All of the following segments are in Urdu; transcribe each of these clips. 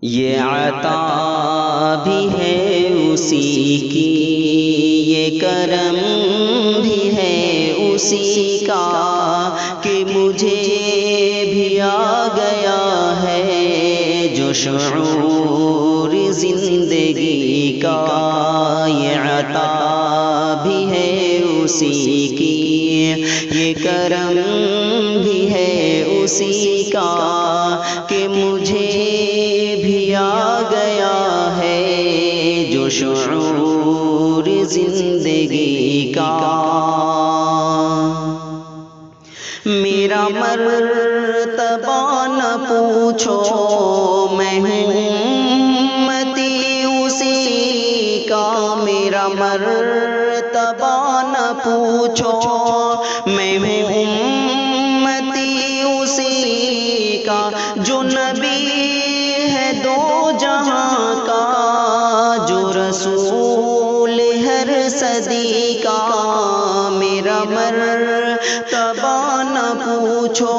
یہ عطا بھی ہے اسی کی، یہ کرم بھی ہے اسی کا کہ مجھے بھی آ گیا ہے جو شعور زندگی کا۔ یہ عطا بھی ہے اسی کی، یہ کرم بھی ہے اسی کا کہ مجھے بھی آ گیا ہے جو شعور زندگی کا۔ میرا مرتبہ نہ پوچھو، میں ہوں امتی اسی کا۔ میرا مرتبہ نہ پوچھو، میں ہوں امتی اسی کا جو نبی ہے دو جہاں کا، جو رسول ہر صدی کا۔ میرا مرتبہ نہ پوچھو،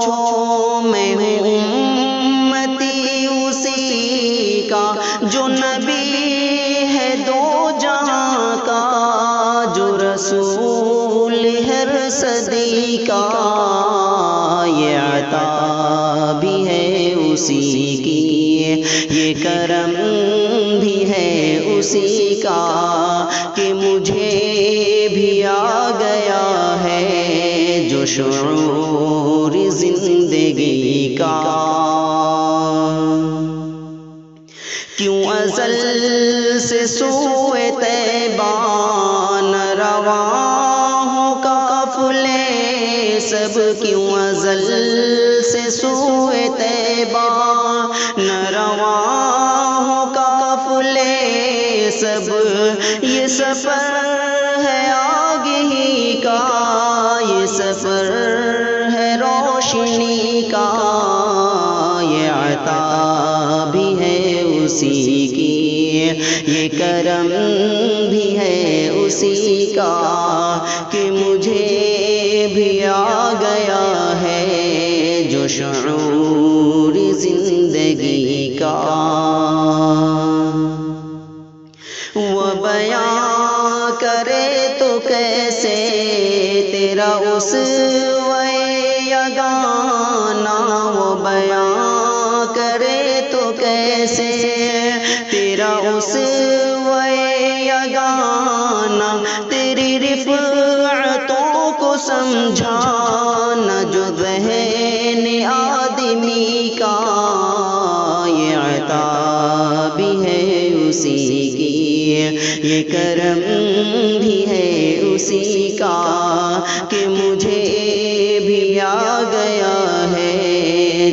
میں ہوں امتی اسی کا جو نبی ہے دو جہاں کا، جو رسول ہر صدی کا۔ یہ عطا بھی ہے اسی کی، یہ کرم بھی ہے اسی کا کہ مجھے بھی آ گیا ہے جو شعور زندگی کا۔ کیوں ازل سے سوئے طیبہ نہ رواں ہو قافلے سب، کیوں ازل سے سوئے طیبہ نہ رواں ہو قافلے سب۔ یہ سفر ہے آگہی کا، یہ سفر ہے روشنی کا۔ یہ عطا بھی ہے اسی کی، یہ کرم بھی ہے اسی کا کہ مجھے بھی آ گیا ہے جو شعور زندگی کا۔ وہ بیان کرے تو کیسے تیرا اسوہ یگانہ، وہ بیان کرے تو کیسے تیرا اسوہ یگانہ۔ تیری رفعتوں کو سمجھانا جو ذہن آدمی کا۔ یہ عطا بھی ہے اسی کی، یہ کرم بھی ہے اسی کا کہ مجھے بھی آ گیا ہے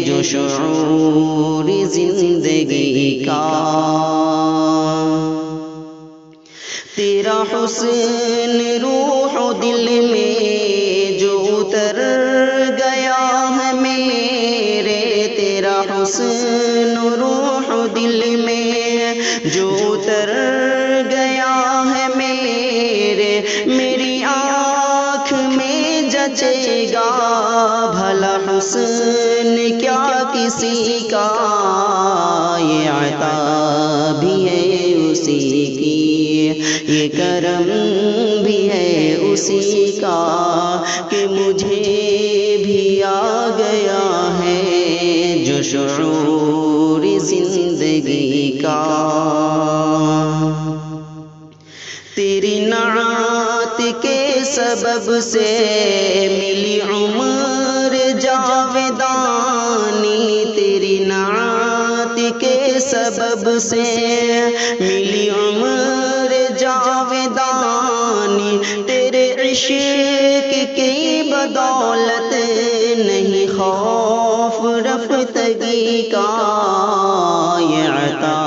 جو شعور زندگی کا۔ تیرا حسن روح و دل میں جو اتر گیا ہے میرے، تیرا حسن روح و دل میں جو اتر گیا ہے میرے، میری آنکھ میں جچے گا بھلا حسن کیا کسی کا۔ یہ عطا بھی ہے اسی کی، یہ کرم بھی ہے اسی کا کہ مجھے بھی آ گیا ہے جو شعور زندگی کا۔ تیری نعت کے سبب سے ملی عمر جاودانی، تیری نعت کے سبب سے ملی عمر جاودانی۔ تیرے عشق کی بدولت نہیں خوف رفتگی کا۔ یہ عطا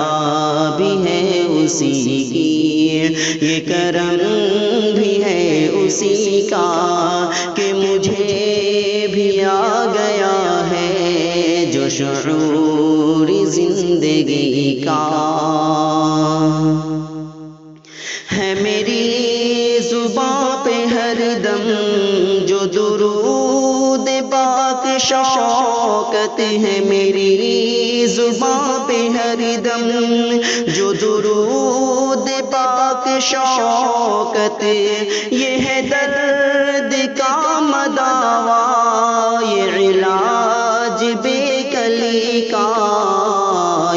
بھی ہے اسی کی، یہ کرم بھی ہے اسی کا کہ مجھے بھی آ گیا ہے جو شعور زندگی کا۔ ہے میری زباں پہ ہر دم جو درود پاک شوقت شوکت ہے میری زباں پہ ہر دم، جو درود پاک شوکت، یہ ہے درد کا مداوا، یہ علاج بے کلی کا،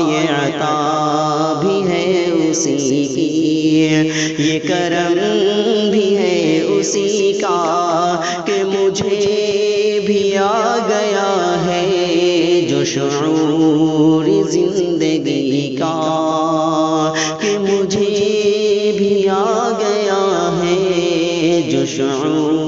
یہ عطا بھی ہے اسی کی، یہ کرم بھی ہے اسی کا، کہ مجھے بھی آ گیا ہے جو شعور زندگی کا، کہ مجھے بھی آ گیا ہے جو شعور